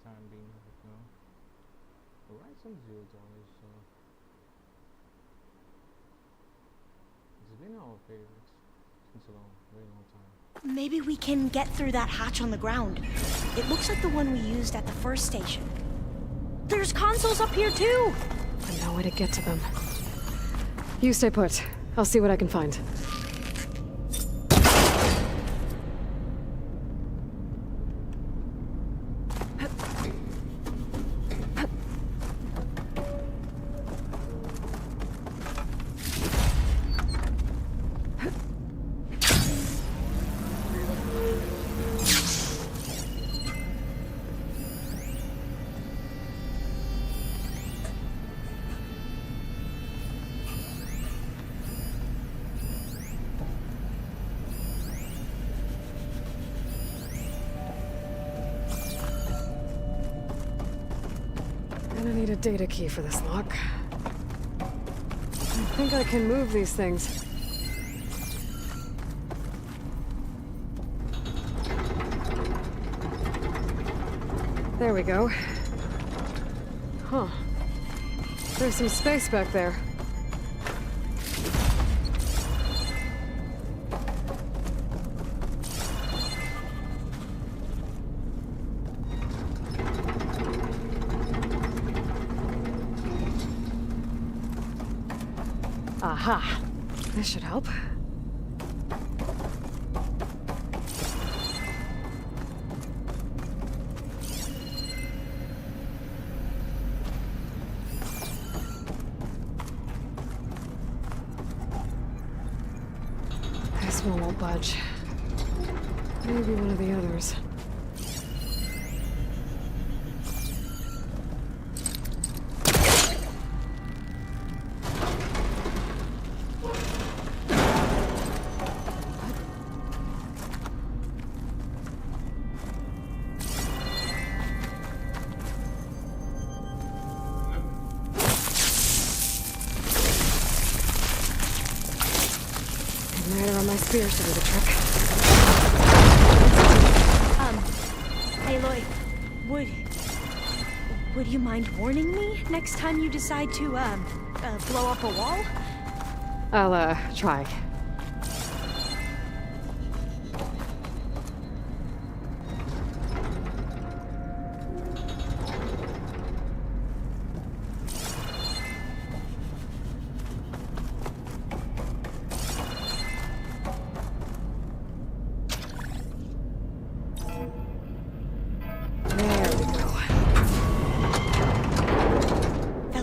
time being right now. We'll write some $0. It's been our favorites since a very long time. Maybe we can get through that hatch on the ground. It looks like the one we used at the first station. There's consoles up here too! I know way to get to them. You stay put. I'll see what I can find. Gonna need a data key for this lock. I think I can move these things. There we go. Huh. There's some space back there. Aha! This should help. This one won't budge. Maybe one of the others. My spears to do the trick. Aloy, would you mind warning me next time you decide to, blow up a wall? I'll, try.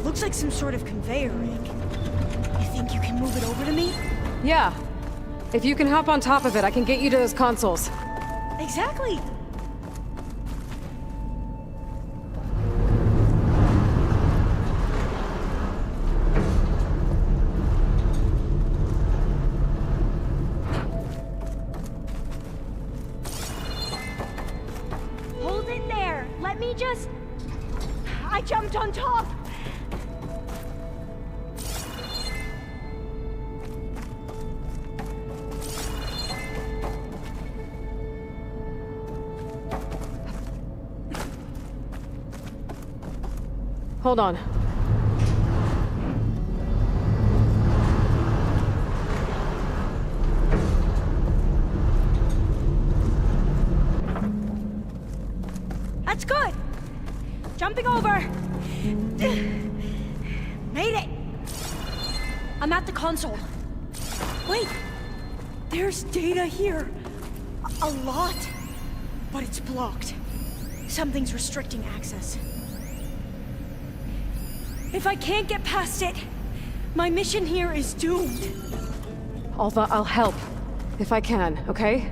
Looks like some sort of conveyor rig. You think you can move it over to me? Yeah. If you can hop on top of it, I can get you to those consoles. Exactly. Hold it there. Let me just... I jumped on top. Hold on. That's good. Jumping over. Made it. I'm at the console. Wait. There's data here. A lot. But it's blocked. Something's restricting access. If I can't get past it, my mission here is doomed. Alva, I'll help. If I can, okay?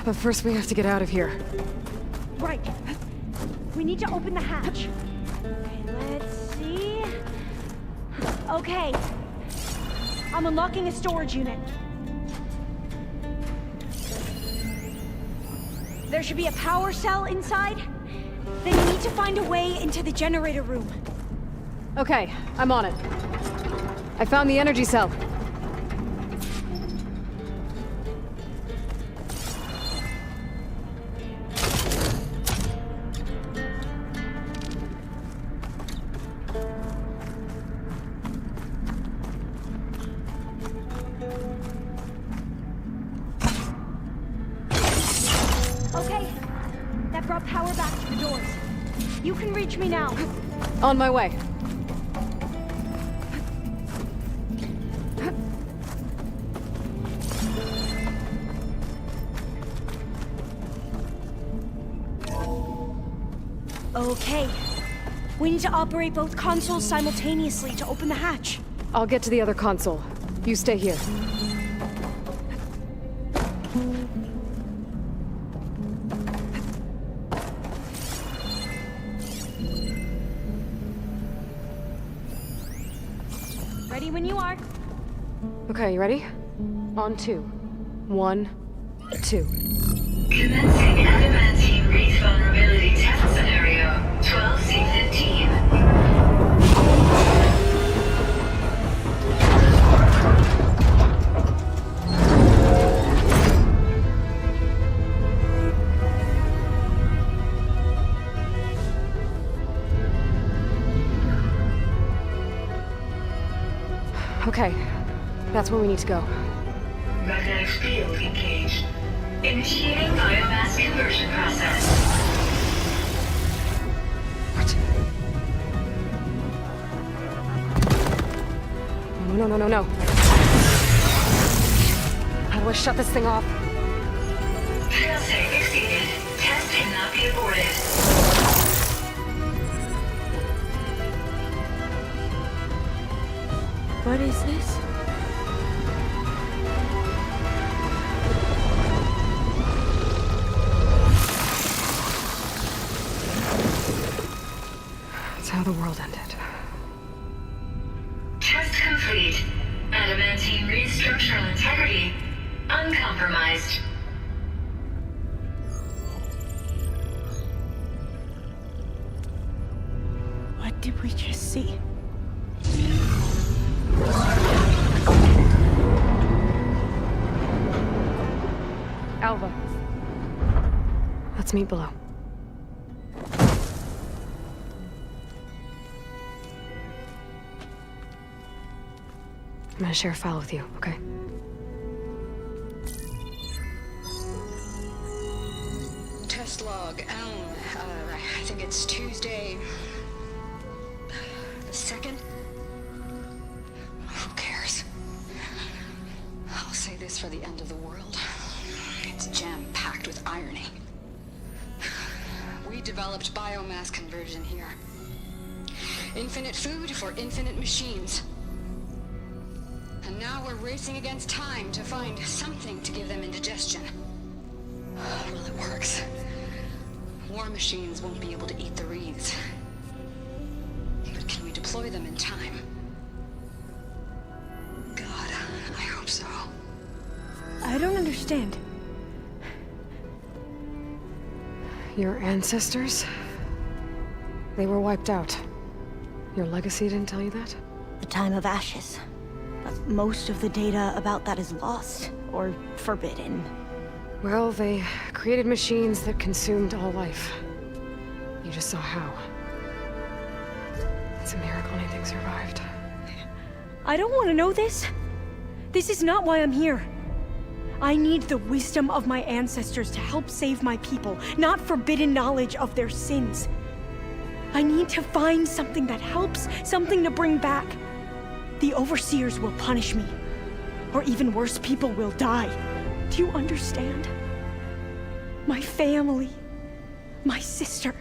But first we have to get out of here. Right. We need to open the hatch. Let's see... Okay. I'm unlocking a storage unit. There should be a power cell inside. Then you need to find a way into the generator room. Okay, I'm on it. I found the energy cell. Okay, that brought power back to the doors. You can reach me now. On my way. Okay. We need to operate both consoles simultaneously to open the hatch. I'll get to the other console. You stay here. Ready when you are. Okay, you ready? On 2. 1, 2. Commencing adamantine wreath vulnerability test scenario 12C15. Okay, that's where we need to go. Magnetic field engaged. Initiating biomass conversion process. What? No, no, no, no, no. How do I shut this thing off? Failsafe exceeded. Test cannot be aborted. What is this? That's how the world ended. Test complete. Adamantine wreath structural integrity uncompromised. What did we just see? Alva. Let's meet below. I'm gonna share a file with you, okay? Test log, I think it's Tuesday the 2nd? Who cares? I'll say this for the end of the world. It's jam-packed with irony. We developed biomass conversion here. Infinite food for infinite machines. And now we're racing against time to find something to give them indigestion. Well, it works. War machines won't be able to eat the wreaths. But can we deploy them in time? God, I hope so. I don't understand. Your ancestors? They were wiped out. Your legacy didn't tell you that? The time of ashes. But most of the data about that is lost, or forbidden. Well, they created machines that consumed all life. You just saw how. It's a miracle anything survived. I don't want to know this. This is not why I'm here. I need the wisdom of my ancestors to help save my people, not forbidden knowledge of their sins. I need to find something that helps, something to bring back. The overseers will punish me. Or even worse, people will die. Do you understand? My family. My sister.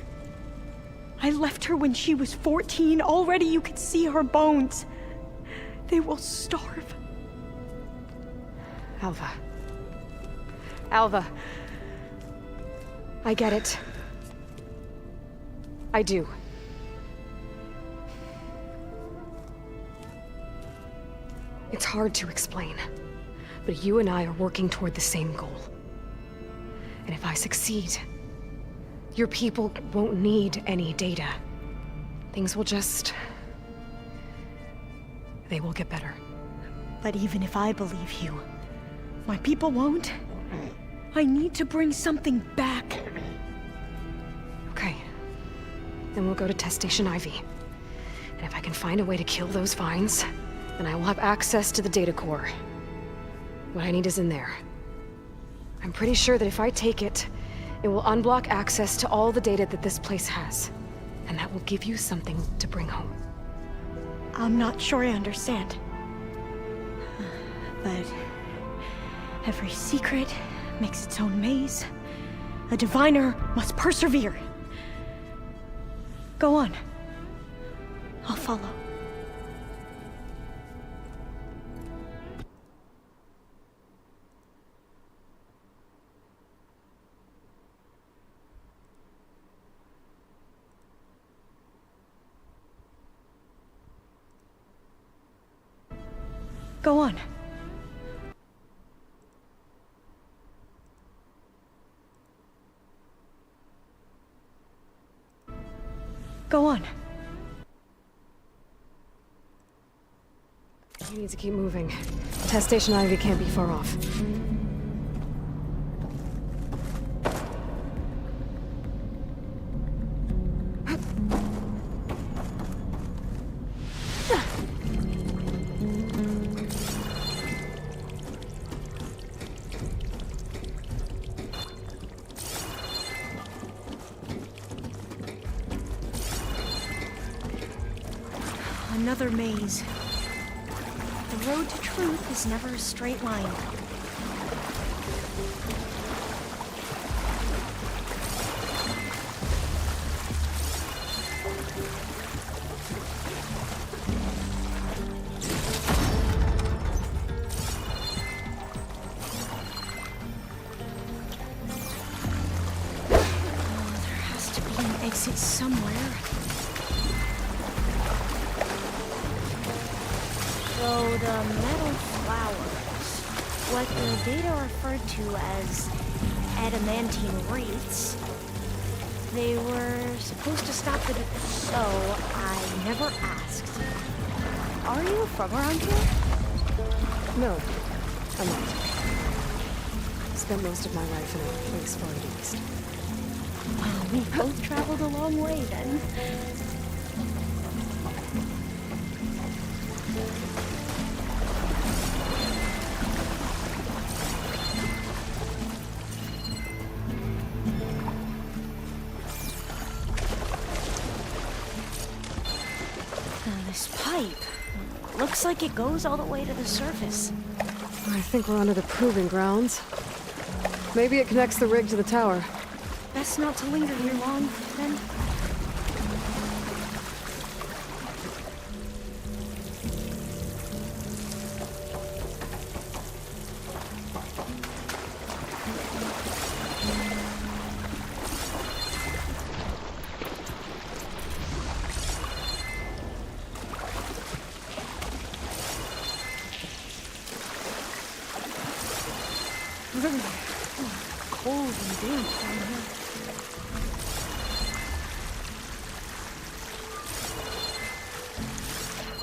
I left her when she was 14. Already you could see her bones. They will starve. Alva. Alva. I get it. I do. It's hard to explain, but you and I are working toward the same goal. And if I succeed, your people won't need any data. Things will just... they will get better. But even if I believe you, my people won't. I need to bring something back. Okay. Then we'll go to Test Station Ivy. And if I can find a way to kill those vines, then I will have access to the data core. What I need is in there. I'm pretty sure that if I take it It will unblock access to all the data that this place has. And that will give you something to bring home. I'm not sure I understand. But every secret makes its own maze. A diviner must persevere. Go on. I'll follow. Go on. Go on. We need to keep moving. Test Station Ivy can't be far off. Another maze. The road to truth is never a straight line. There has to be an exit somewhere. So the metal flowers, what the data referred to as adamantine wraiths, they were supposed to stop the... So, I never asked. Are you from around here? No, I'm not. Spent most of my life in a place far east. Well, we both traveled a long way then. This pipe looks like it goes all the way to the surface. I think we're under the proving grounds. Maybe it connects the rig to the tower. Best not to linger here long, then. Cold and damp down here.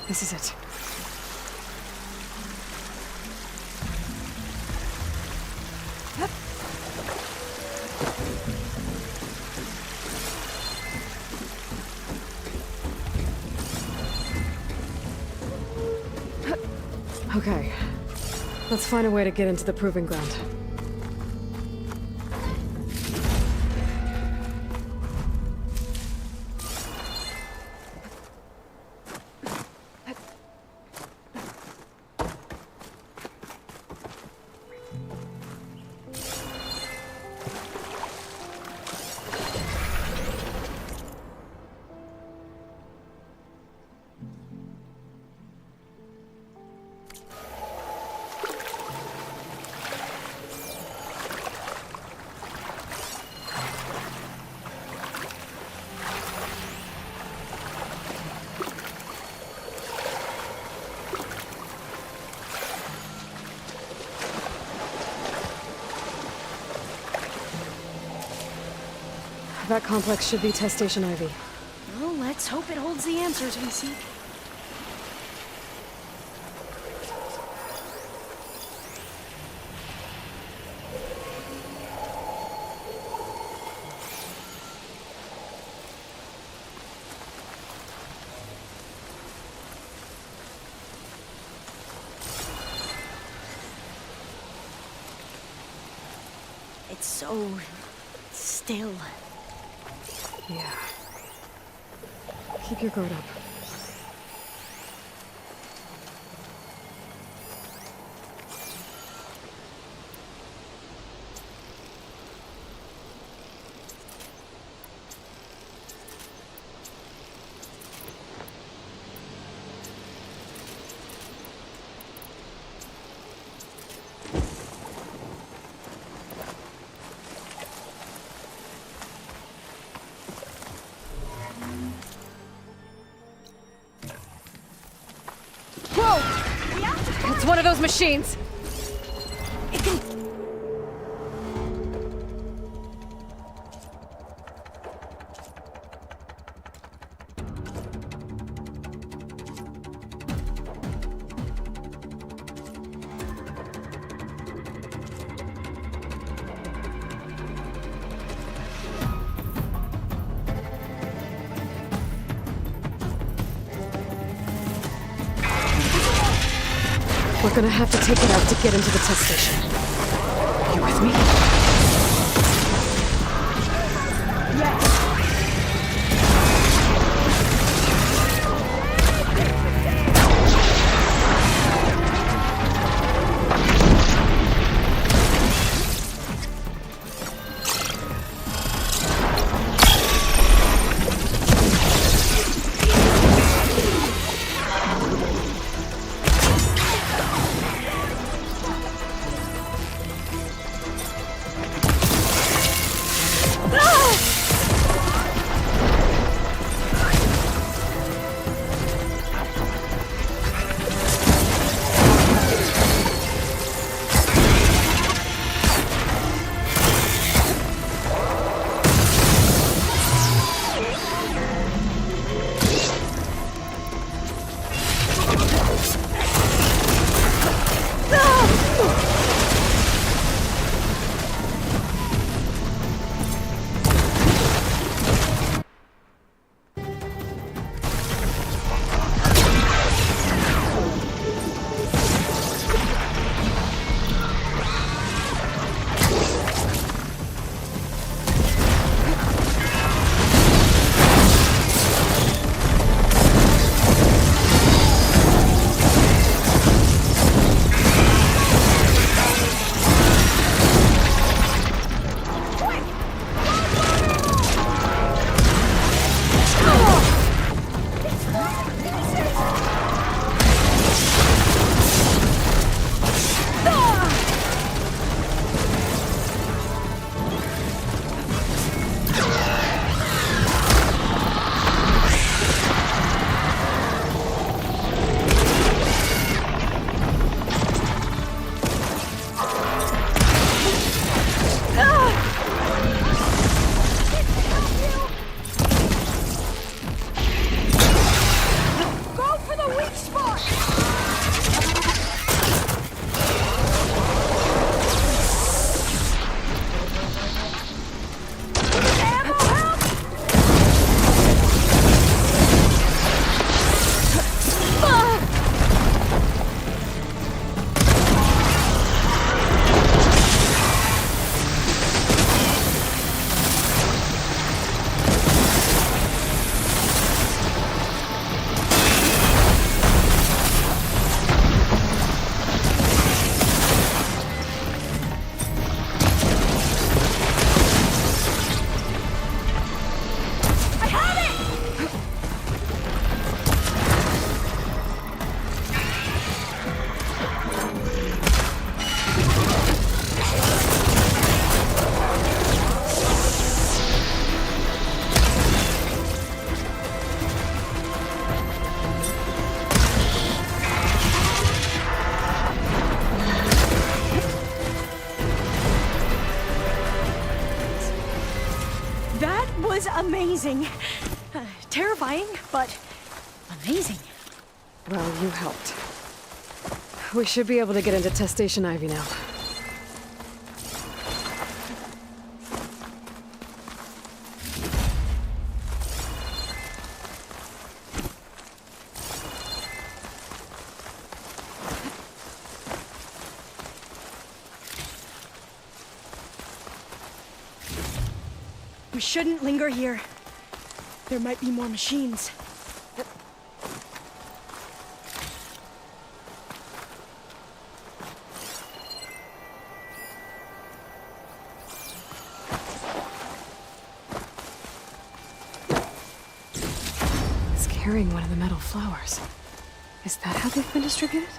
This is it. Okay. Let's find a way to get into the proving ground. That complex should be Test Station Ivy. Well, let's hope it holds the answers we seek. It's still. Yeah. Keep your guard up. It's one of those machines! We're gonna have to take it out to get into the test station. You with me? was amazing. Terrifying, but amazing. Well, you helped. We should be able to get into Test Station Ivy now. We shouldn't linger here. There might be more machines. It's carrying one of the metal flowers. Is that how they've been distributed?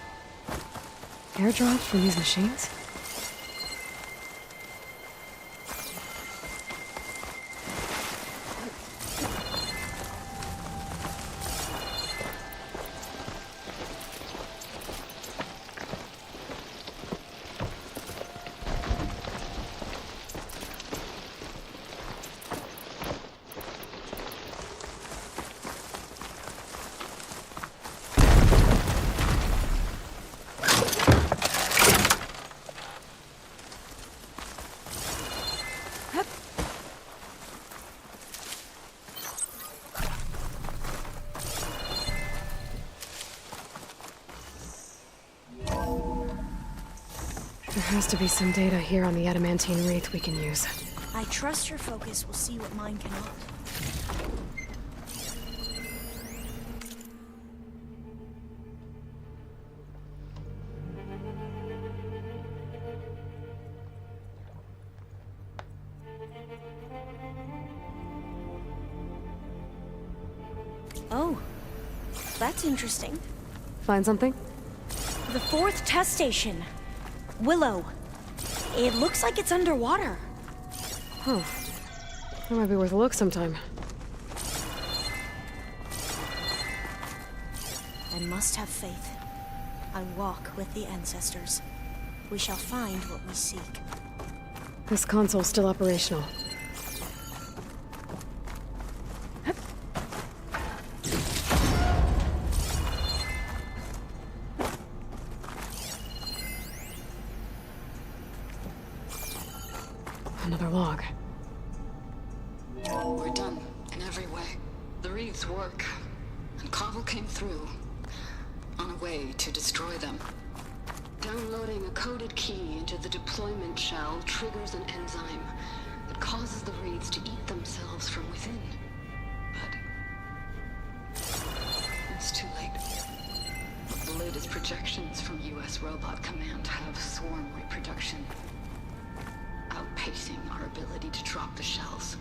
Airdropped from these machines? There has to be some data here on the adamantine wreath we can use. I trust your focus will see what mine cannot. Oh, that's interesting. Find something? The 4th test station. Willow. It looks like it's underwater. Huh. That might be worth a look sometime. I must have faith. I walk with the ancestors. We shall find what we seek. This console's still operational. Another log. We're done in every way. The wreaths work, and Cobble came through on a way to destroy them. Downloading a coded key into the deployment shell triggers an enzyme that causes the wreaths to eat themselves from within. But it's too late. The latest projections from U.S. Robot Command have swarm reproduction, outpacing our ability to drop the shells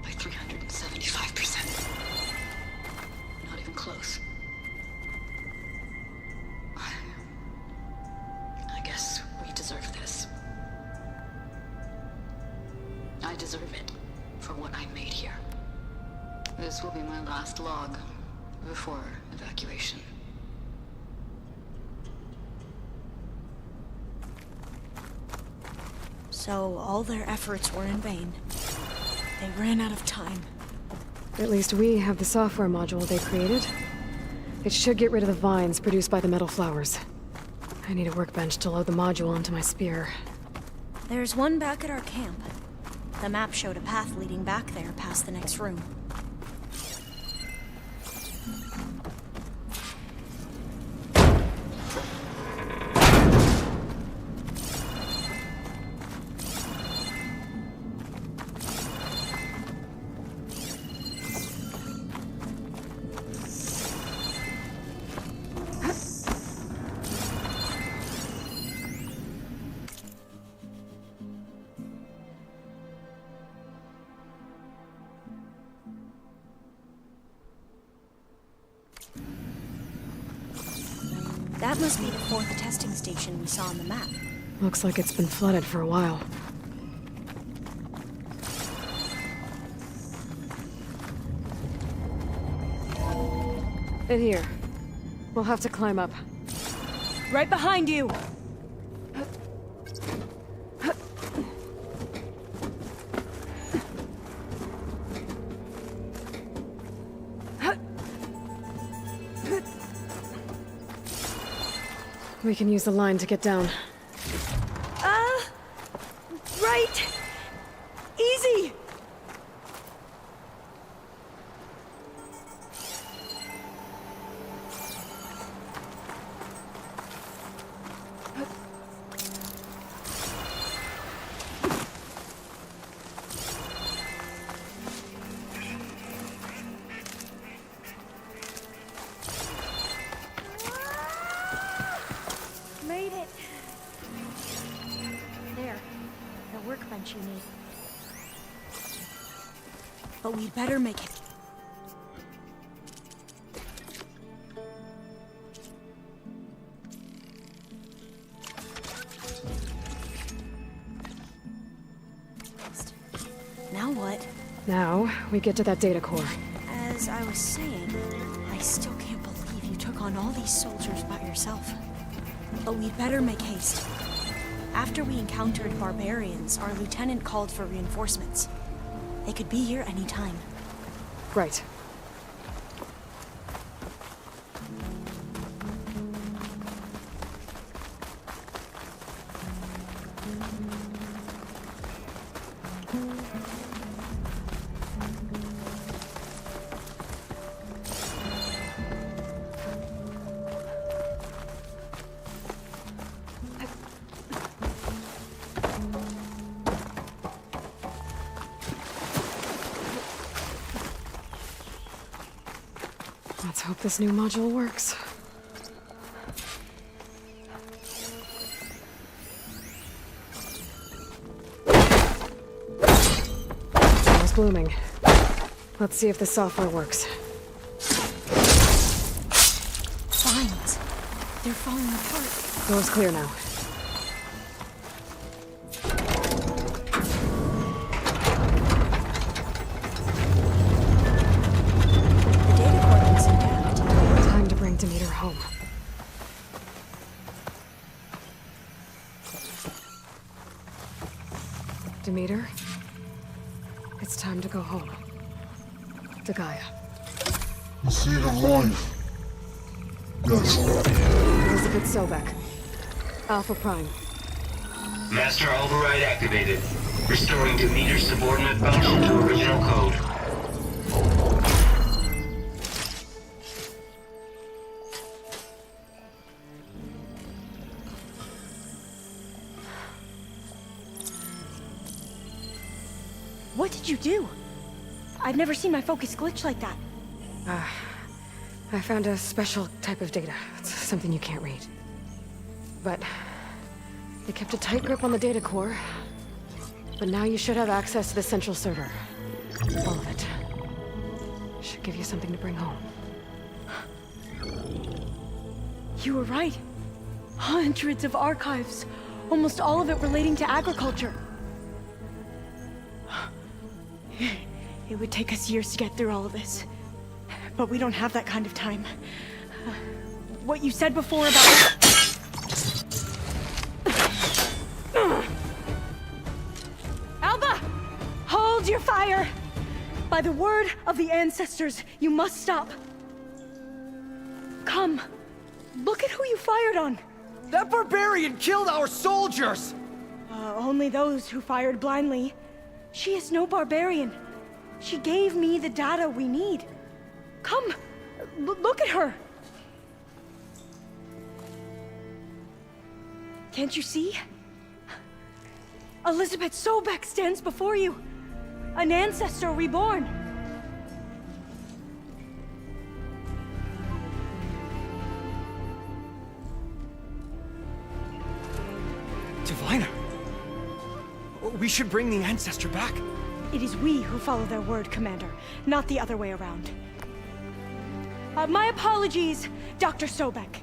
by 375%. Not even close. I guess we deserve this. I deserve it for what I made here. This will be my last log before evacuation. So all their efforts were in vain. They ran out of time. At least we have the software module they created. It should get rid of the vines produced by the metal flowers. I need a workbench to load the module onto my spear. There's one back at our camp. The map showed a path leading back there past the next room. That must be the 4th testing station we saw on the map. Looks like it's been flooded for a while. In here. We'll have to climb up. Right behind you! We can use the line to get down. Right! Easy! what you need. But we'd better make it. Now what? Now, we get to that data core. As I was saying, I still can't believe you took on all these soldiers by yourself. But we'd better make haste. After we encountered barbarians, our lieutenant called for reinforcements. They could be here any time. Right. Let's hope this new module works. It's blooming. Let's see if the software works. Vines. They're falling apart. Door's clear now. The data core looks intact. Time to bring Demeter home. Demeter, it's time to go home. To Gaia. The seed of life. Yes. Elizabeth Sobek. Alpha Prime. Master override activated. Restoring Demeter's subordinate function to original code. What did you do? I've never seen my focus glitch like that. I found a special type of data. It's something you can't read. But they kept a tight grip on the data core. But now you should have access to the central server. All of it. Should give you something to bring home. You were right. Hundreds of archives. Almost all of it relating to agriculture. It would take us years to get through all of this. But we don't have that kind of time. What you said before about... Alba! Hold your fire! By the word of the ancestors, you must stop. Come. Look at who you fired on. That barbarian killed our soldiers! Only those who fired blindly. She is no barbarian. She gave me the data we need. Come, look at her. Can't you see? Elizabeth Sobek stands before you. An ancestor reborn. Diviner! We should bring the ancestor back. It is we who follow their word, Commander, not the other way around. My apologies, Dr. Sobek.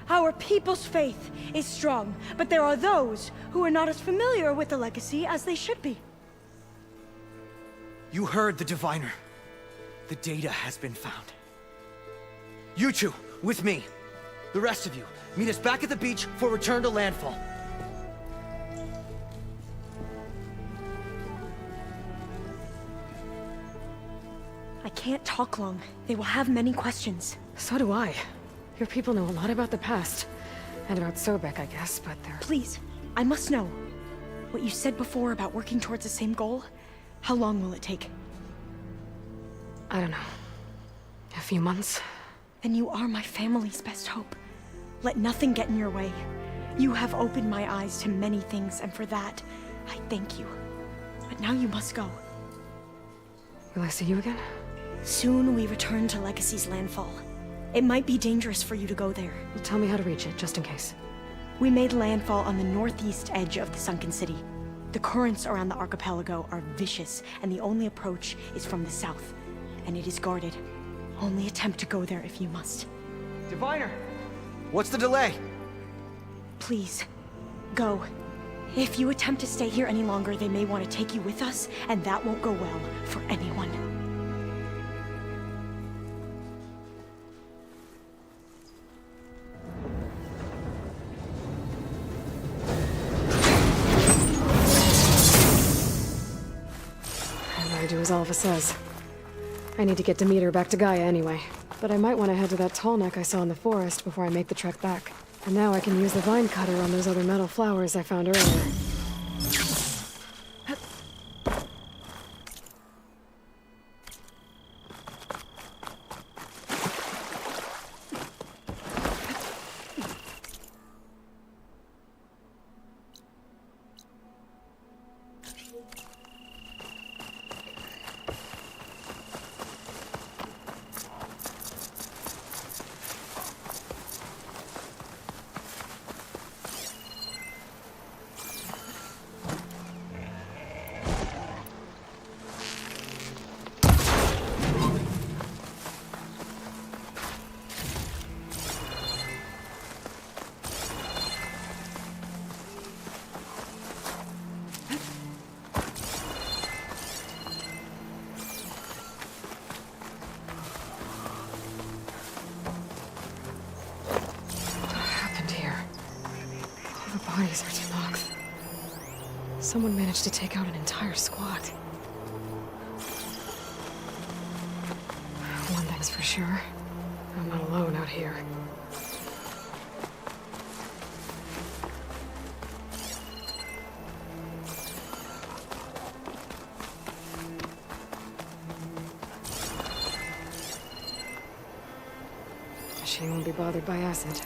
Our people's faith is strong, but there are those who are not as familiar with the legacy as they should be. You heard the diviner. The data has been found. You two, with me. The rest of you, meet us back at the beach for return to landfall. I can't talk long. They will have many questions. So do I. Your people know a lot about the past. And about Sobek, I guess, but they're... Please, I must know. What you said before about working towards the same goal, how long will it take? I don't know. A few months? Then you are my family's best hope. Let nothing get in your way. You have opened my eyes to many things, and for that, I thank you. But now you must go. Will I see you again? Soon we return to Legacy's landfall. It might be dangerous for you to go there. Well, tell me how to reach it, just in case. We made landfall on the northeast edge of the sunken city. The currents around the archipelago are vicious, and the only approach is from the south. And it is guarded. Only attempt to go there if you must. Diviner! What's the delay? Please, go. If you attempt to stay here any longer, they may want to take you with us, and that won't go well for anyone. I do as Alpha says. I need to get Demeter back to Gaia anyway. But I might want to head to that tall neck I saw in the forest before I make the trek back. And now I can use the vine cutter on those other metal flowers I found earlier. Bodies are Tanakh. Someone managed to take out an entire squad. One thing's for sure. I'm not alone out here. She won't be bothered by acid.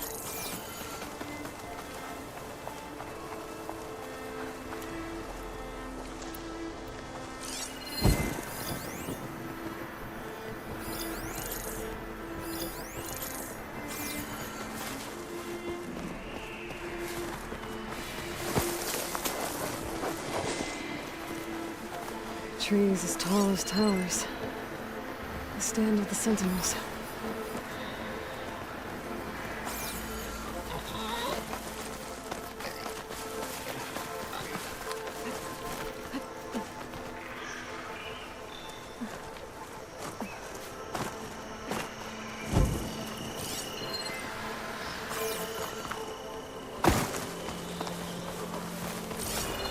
Trees as tall as towers. The stand of the sentinels.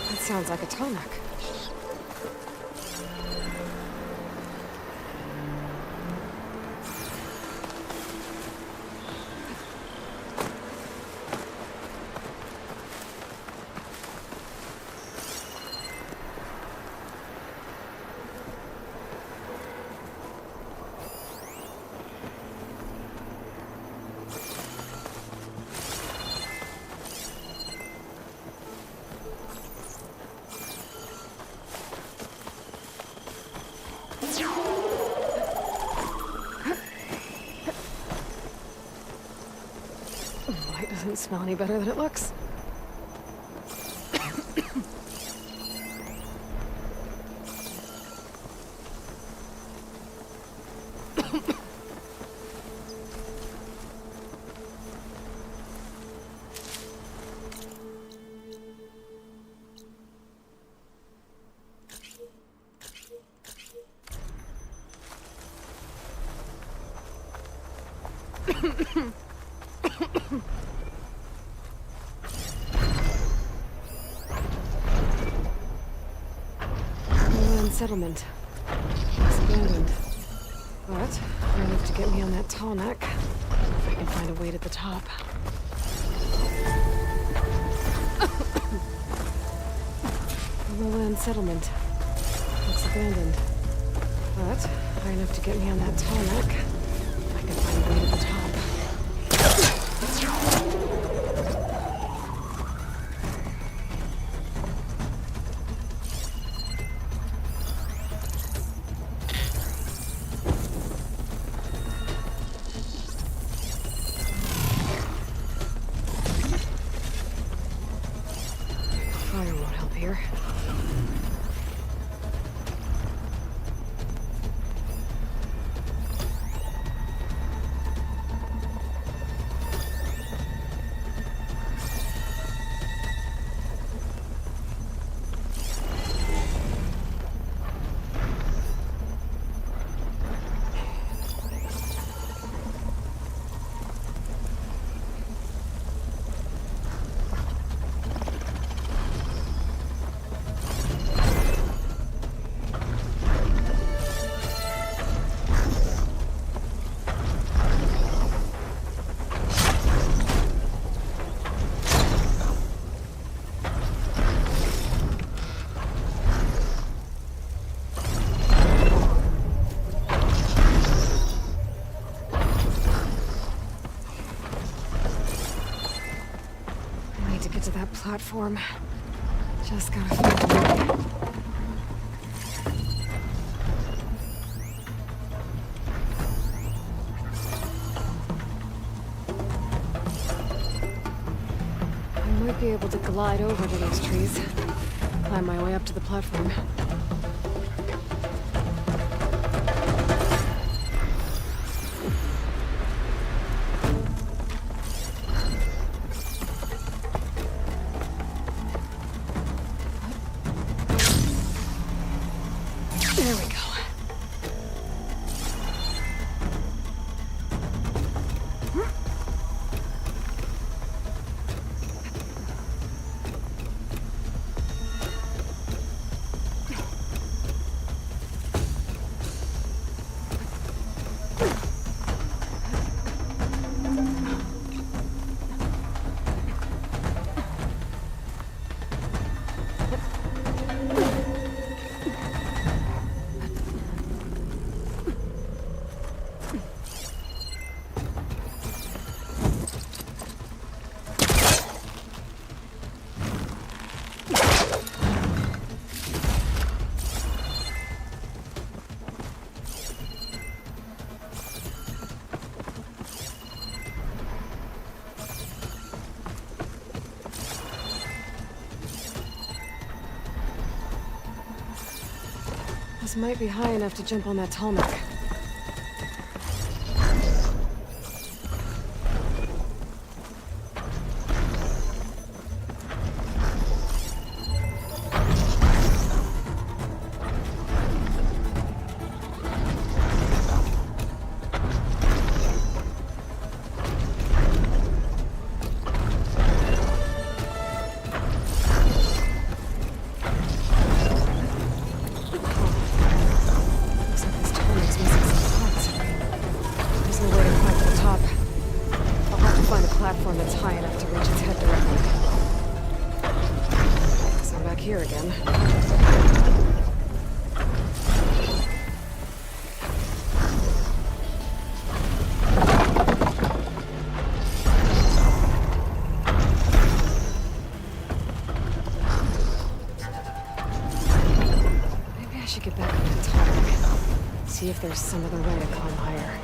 That sounds like a Tonak. Light doesn't smell any better than it looks. Settlement. It's abandoned. But enough to get me on that tall neck. If I can find a way to the top. A lowland settlement. Looks abandoned. But high enough to get me on that tall neck. If I can find a way to the top. Fire won't help here. platform. Just gotta find a way. I might be able to glide over to those trees. Climb my way up to the platform. There we go. This might be high enough to jump on that tarmac. Platform that's high enough to reach its head directly. Guess I'm back here again. Maybe I should get back on that tarmac. See if there's some other way to climb higher.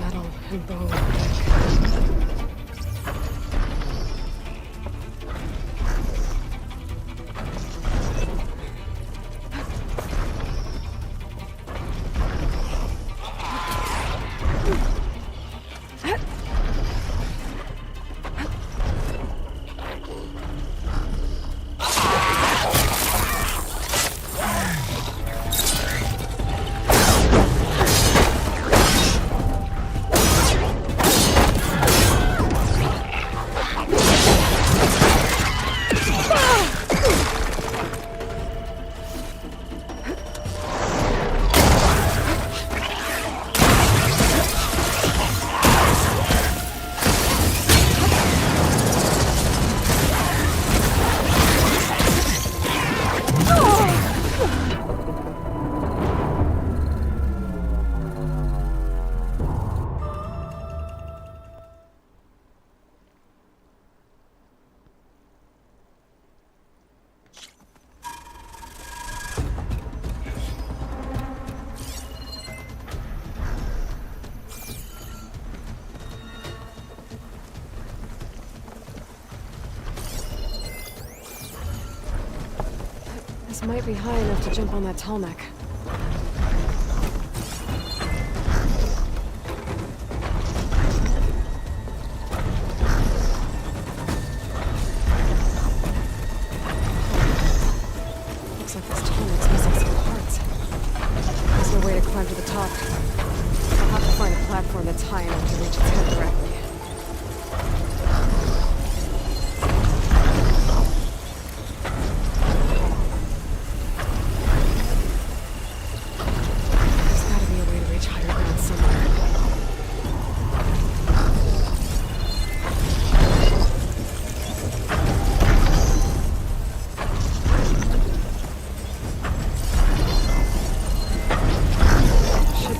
Metal and bone. This might be high enough to jump on that tall neck. Looks like this tall neck's missing some parts. There's no way to climb to the top. I'll have to find a platform that's high enough to reach its head directly.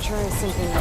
Try something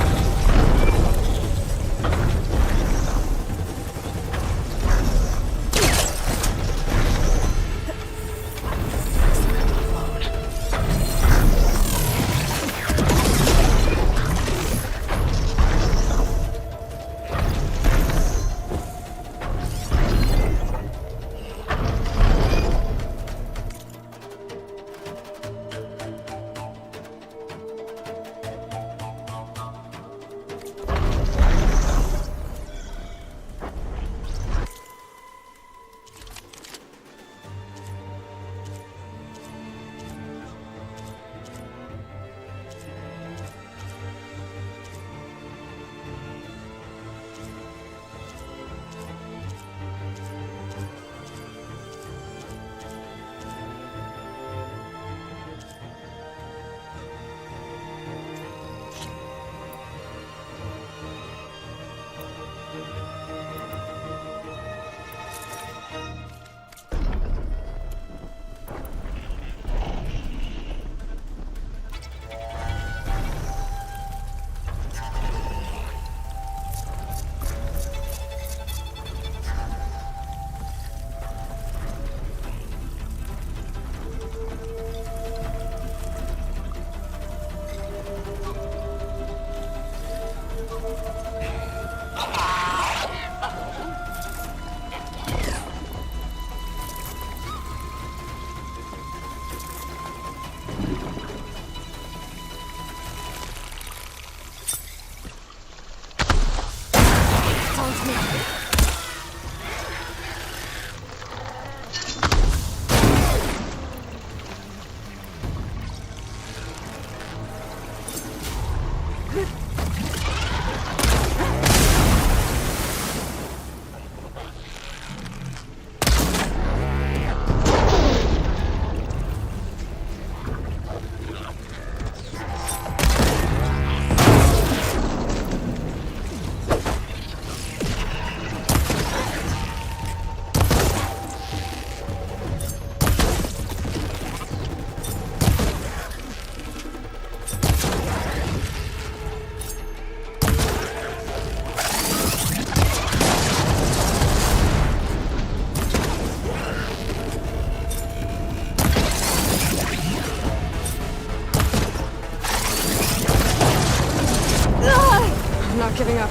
not giving up.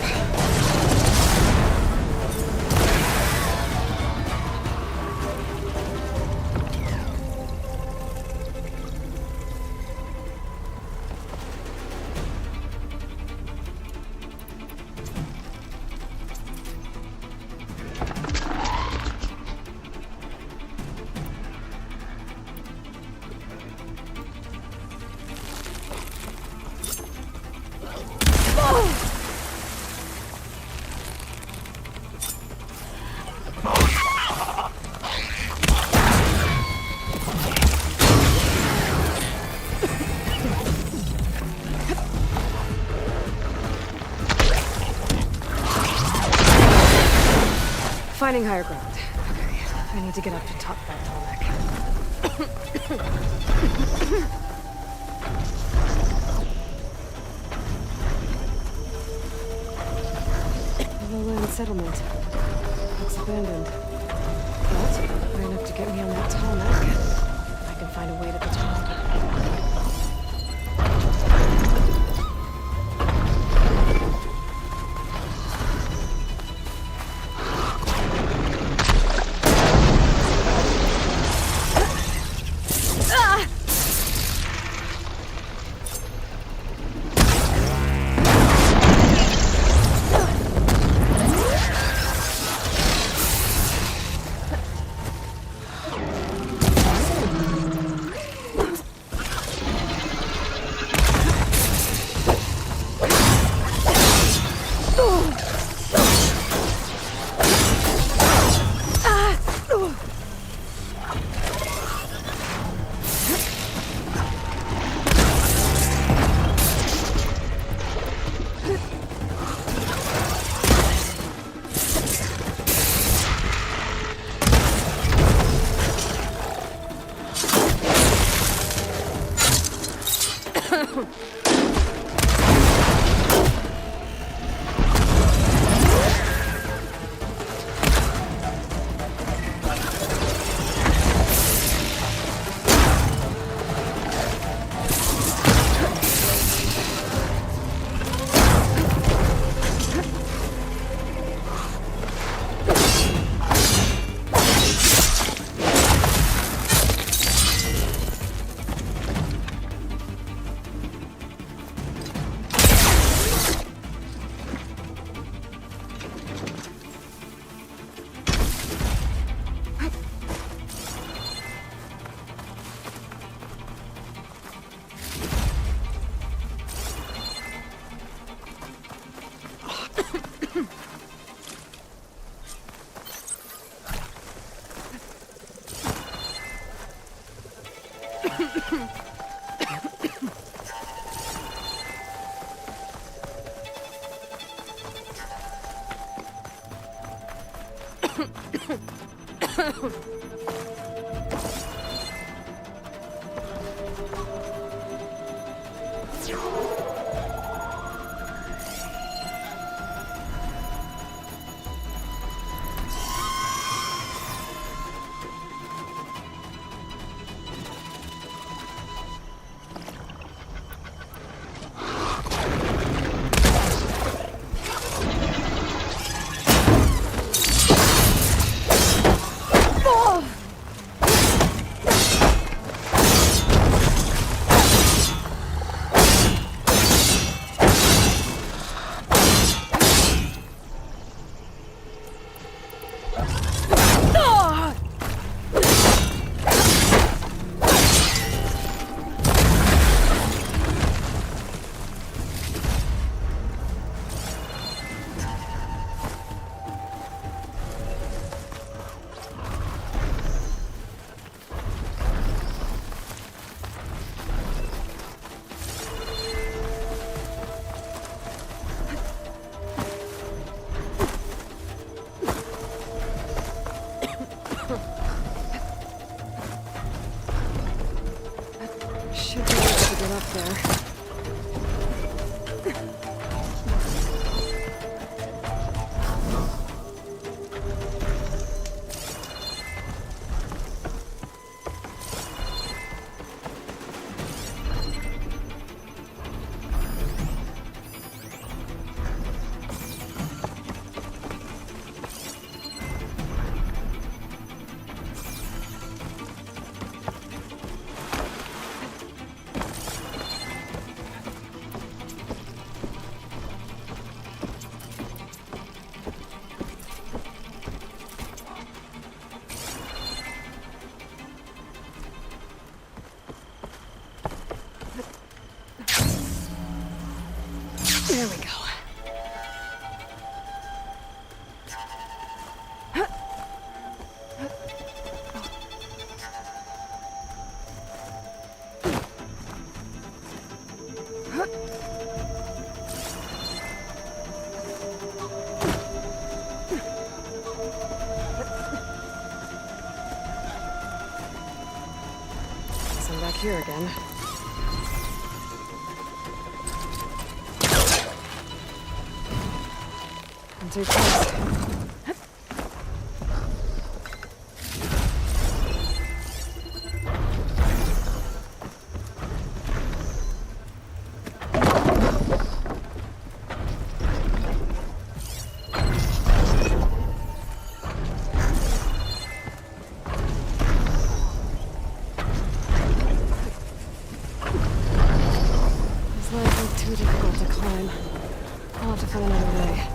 Finding higher ground. Okay, I need to get up to top that tallneck. Lowland settlement. Looks abandoned. But high enough to get me on that tallneck. I can find a way to the top. here again. And take this. These legs look too difficult to climb. I'll have to find another way.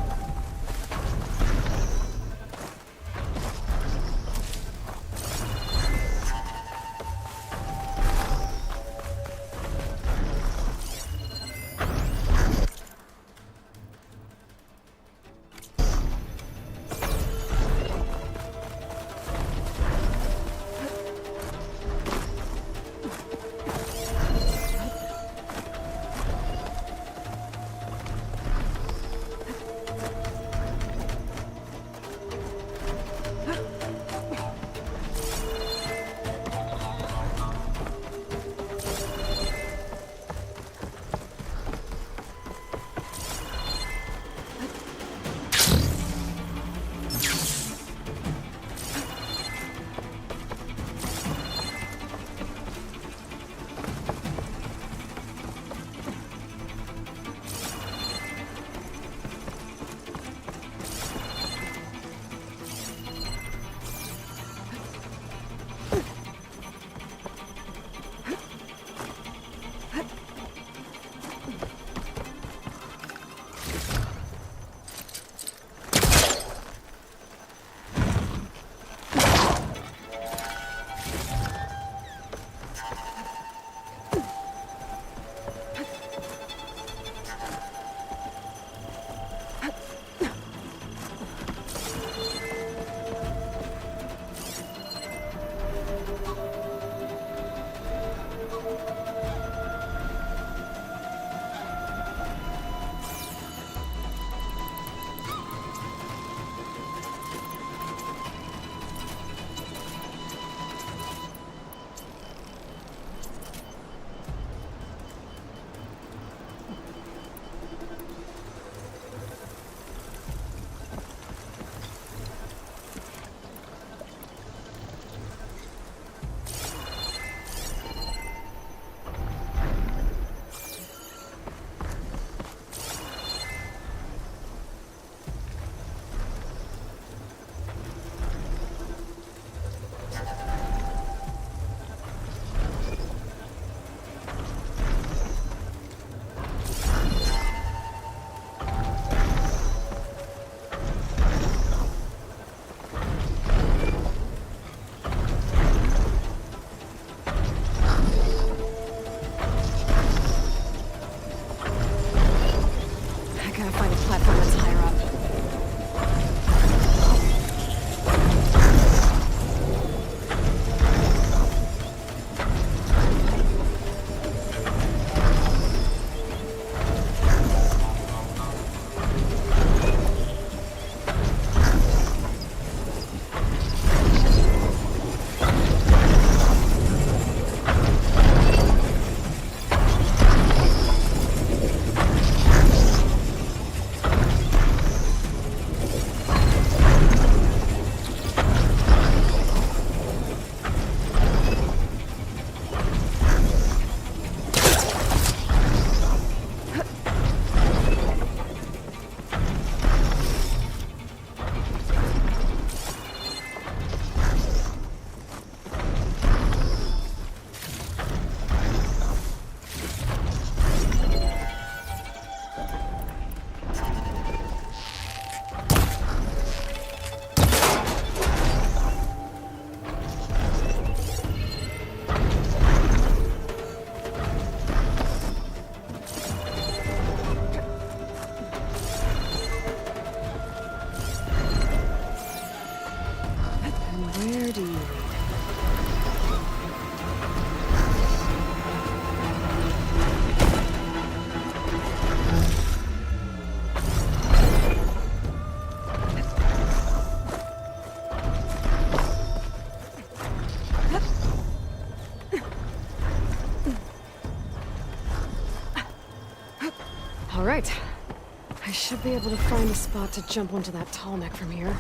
should be able to find a spot to jump onto that tall neck from here.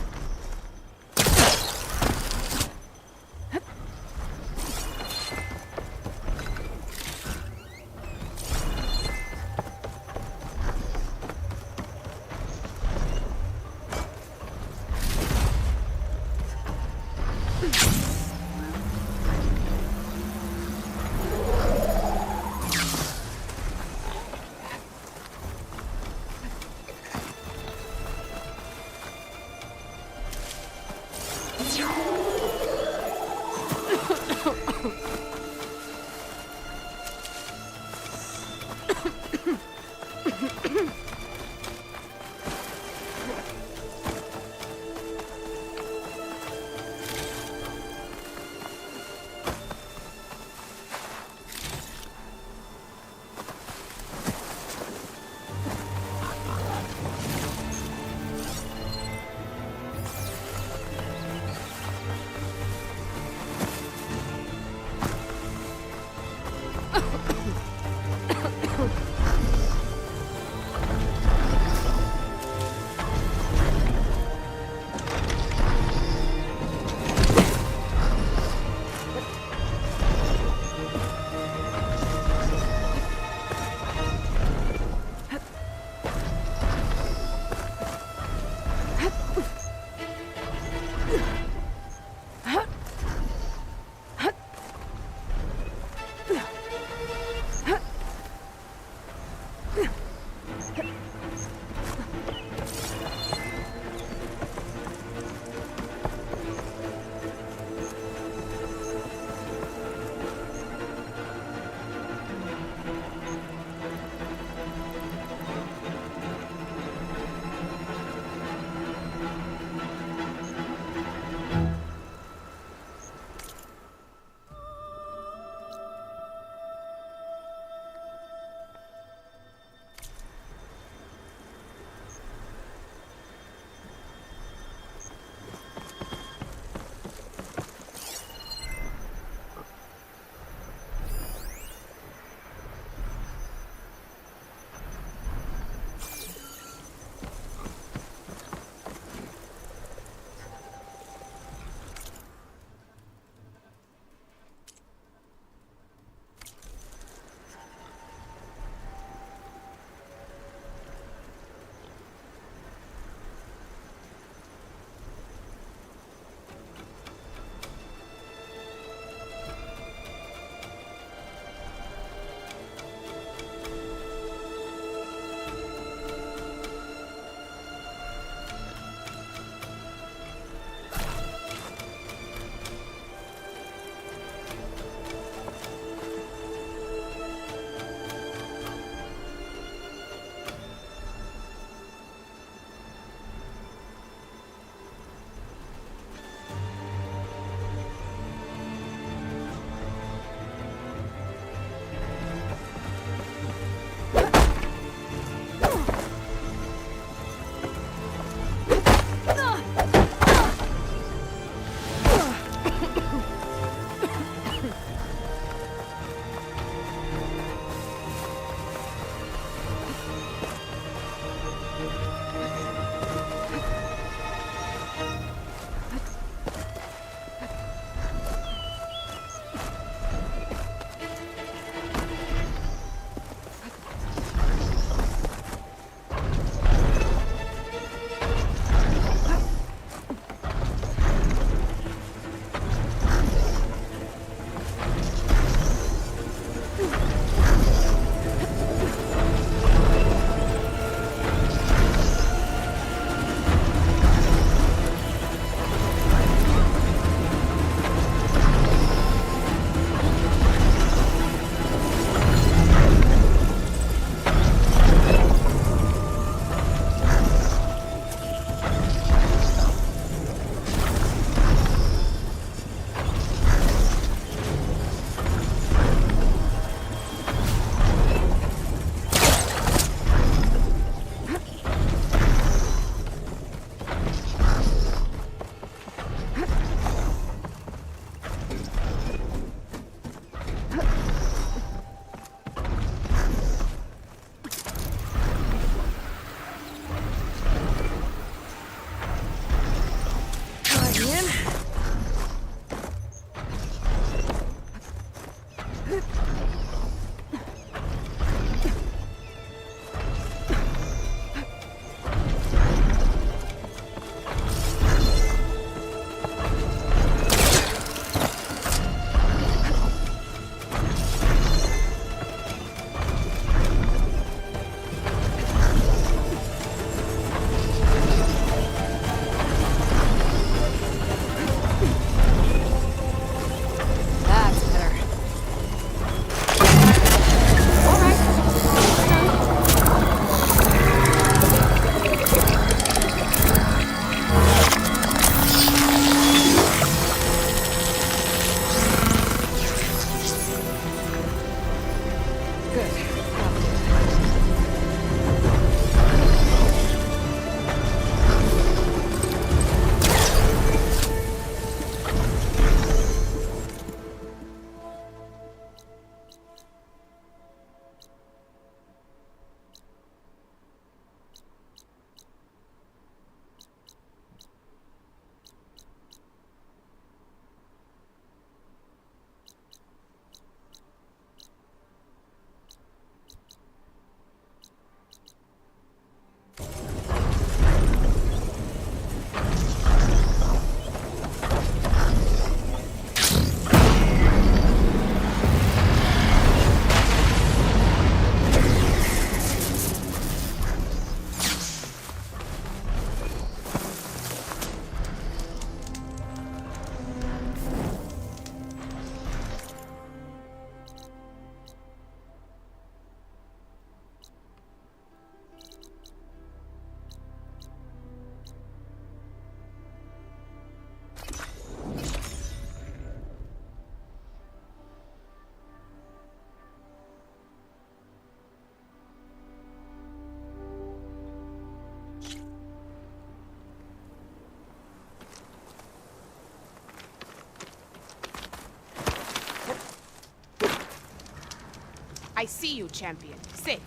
I see you, champion. Sit.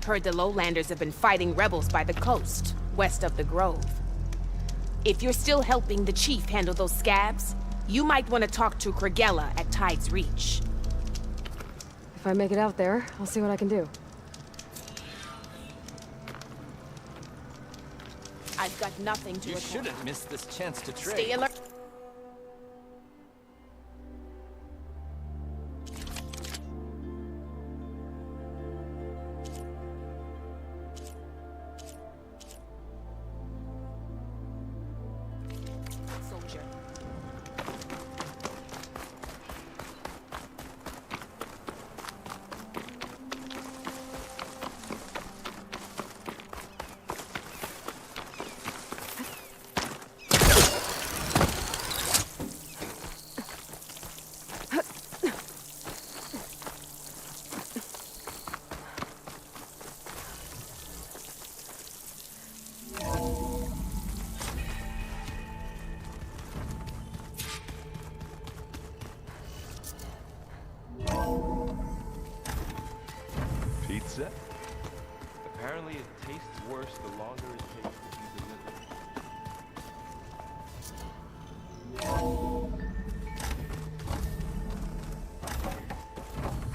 Heard the lowlanders have been fighting rebels by the coast, west of the Grove. If you're still helping the chief handle those scabs, you might want to talk to Kragella at Tide's Reach. If I make it out there, I'll see what I can do. I've got nothing to report. You shouldn't miss this chance to trade. Stay alert. Soldier. Pizza? Apparently it tastes worse the longer it takes to be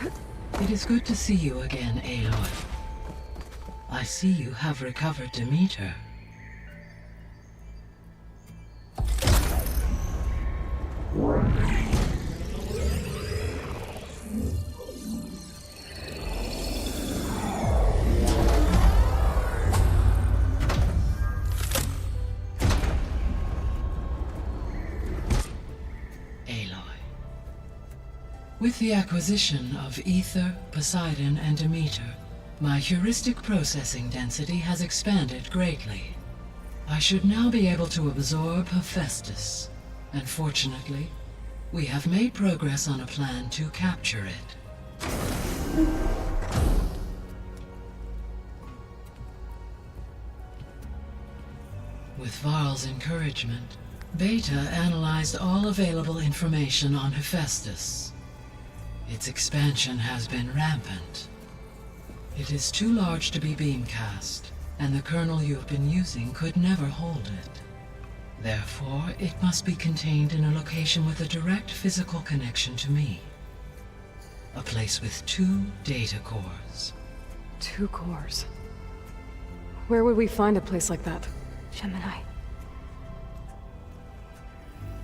delivered. It is good to see you again, Aloy. I see you have recovered Demeter. With the acquisition of Ether, Poseidon, and Demeter, my heuristic processing density has expanded greatly. I should now be able to absorb Hephaestus, and fortunately, we have made progress on a plan to capture it. With Varl's encouragement, Beta analyzed all available information on Hephaestus. Its expansion has been rampant. It is too large to be beamcast, and the kernel you have been using could never hold it. Therefore, it must be contained in a location with a direct physical connection to me. A place with 2 data cores. 2 cores? Where would we find a place like that? Gemini.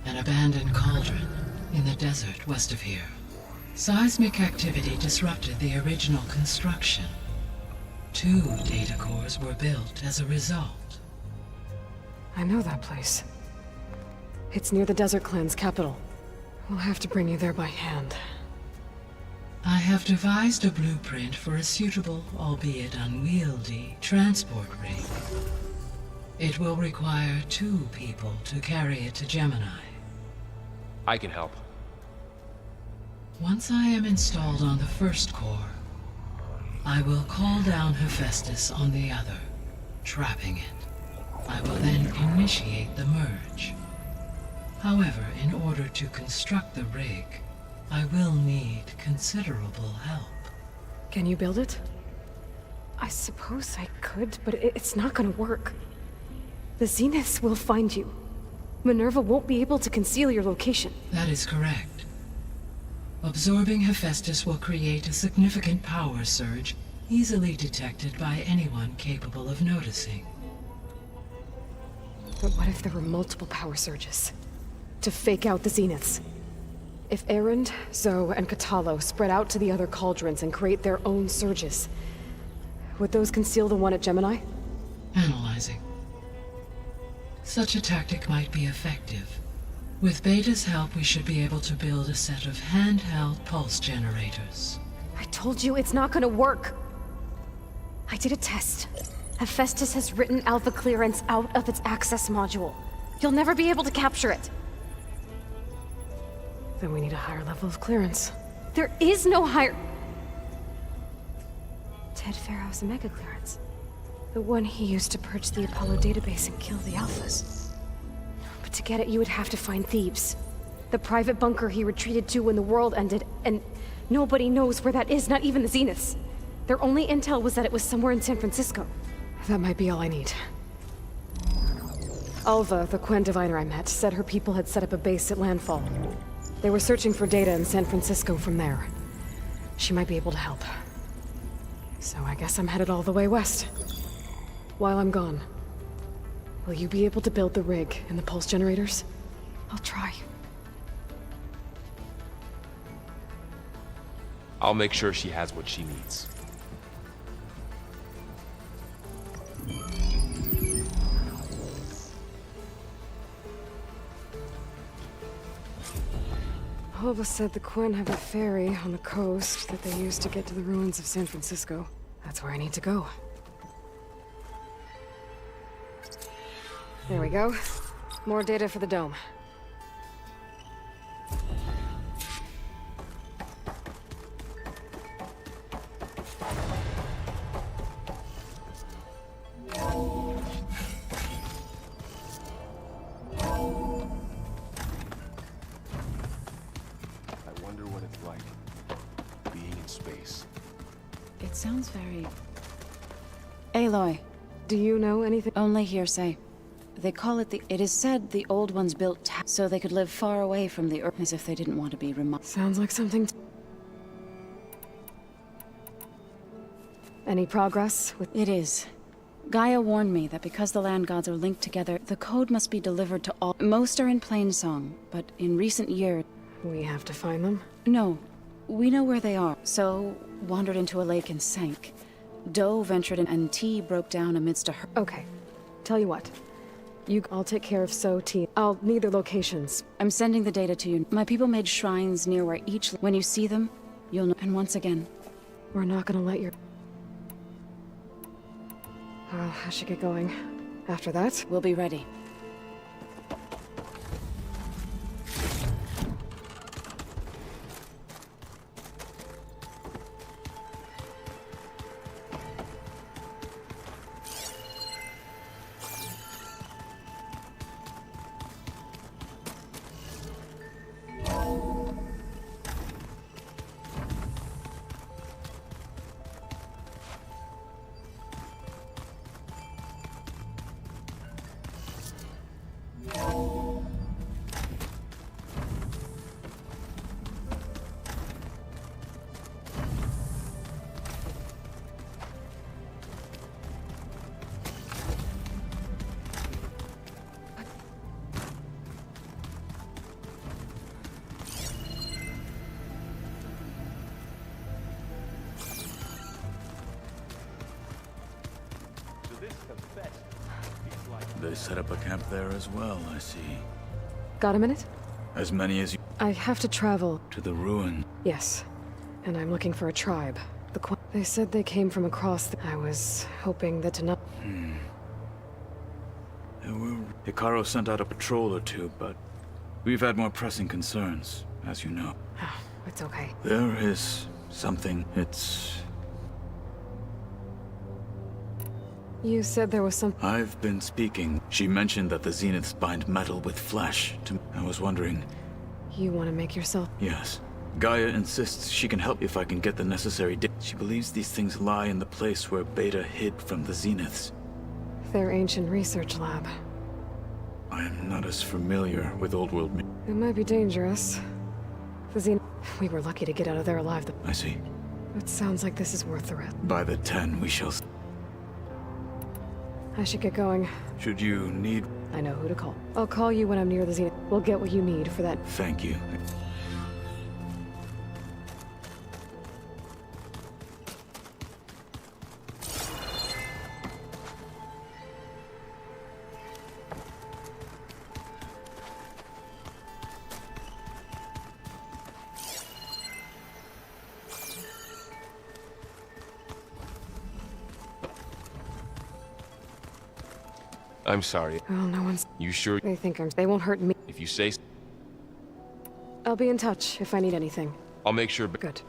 An abandoned cauldron in the desert west of here. Seismic activity disrupted the original construction. 2 data cores were built as a result. I know that place. It's near the Desert Clan's capital. We'll have to bring you there by hand. I have devised a blueprint for a suitable, albeit unwieldy, transport rig. It will require 2 people to carry it to Gemini. I can help. Once I am installed on the first core, I will call down Hephaestus on the other, trapping it. I will then initiate the merge. However, in order to construct the rig, I will need considerable help. Can you build it? I suppose I could, but it's not gonna work. The Zeniths will find you. Minerva won't be able to conceal your location. That is correct. Absorbing Hephaestus will create a significant power surge, easily detected by anyone capable of noticing. But what if there were multiple power surges? To fake out the Zeniths? If Erend, Zoe, and Katalo spread out to the other cauldrons and create their own surges, would those conceal the one at Gemini? Analyzing. Such a tactic might be effective. With Beta's help, we should be able to build a set of handheld pulse generators. I told you it's not gonna work! I did a test. Hephaestus has written Alpha clearance out of its access module. You'll never be able to capture it. Then we need a higher level of clearance. There is no higher... Ted Pharaoh's Omega clearance. The one he used to purge the Apollo database and kill the Alphas. But to get it, you would have to find thieves. The private bunker he retreated to when the world ended, and nobody knows where that is, not even the Zeniths. Their only intel was that it was somewhere in San Francisco. That might be all I need. Alva, the Quen diviner I met, said her people had set up a base at landfall. They were searching for data in San Francisco from there. She might be able to help. So I guess I'm headed all the way west. While I'm gone, will you be able to build the rig and the pulse generators? I'll try. I'll make sure she has what she needs. Alva said the Quen have a ferry on the coast that they use to get to the ruins of San Francisco. That's where I need to go. There we go. More data for the dome. I wonder what it's like, being in space. It sounds very... Aloy. Do you know anything? Only hearsay. They call it the... It is said the old ones built so they could live far away from the Earth, as if they didn't want to be remote. Sounds like something... Any progress with... It is. Gaia warned me that because the land gods are linked together, the code must be delivered to all... Most are in plain song, but in recent years... We have to find them? No. We know where they are, so wandered into a lake and sank. Doe ventured in and T broke down amidst a... Okay. Tell you what. I'll take care of T. I'll need their locations. I'm sending the data to you. My people made shrines near where each... When you see them, you'll know. And once again... We're not gonna let your... Well, I should get going. After that... We'll be ready. They set up a camp there as well, I see. Got a minute? As many as you... I have to travel. To the ruin? Yes. And I'm looking for a tribe. They said they came from across the... I was hoping that to not... Hikaru sent out a patrol or two, but... We've had more pressing concerns, as you know. It's okay. There is something. It's... You said there was some... I've been speaking. She mentioned that the Zeniths bind metal with flesh. I was wondering... You want to make yourself... Yes. Gaia insists she can help if I can get the necessary She believes these things lie in the place where Beta hid from the Zeniths. Their ancient research lab. I am not as familiar with old world... It might be dangerous. The Zenith... We were lucky to get out of there alive. I see. It sounds like this is worth the risk. By the 10, we shall... I should get going. Should you need... I know who to call. I'll call you when I'm near the Zenith. We'll get what you need for that. Thank you. I'm sorry. Well, no one's... You sure? They think they won't hurt me. If you say... I'll be in touch if I need anything. I'll make sure... Good.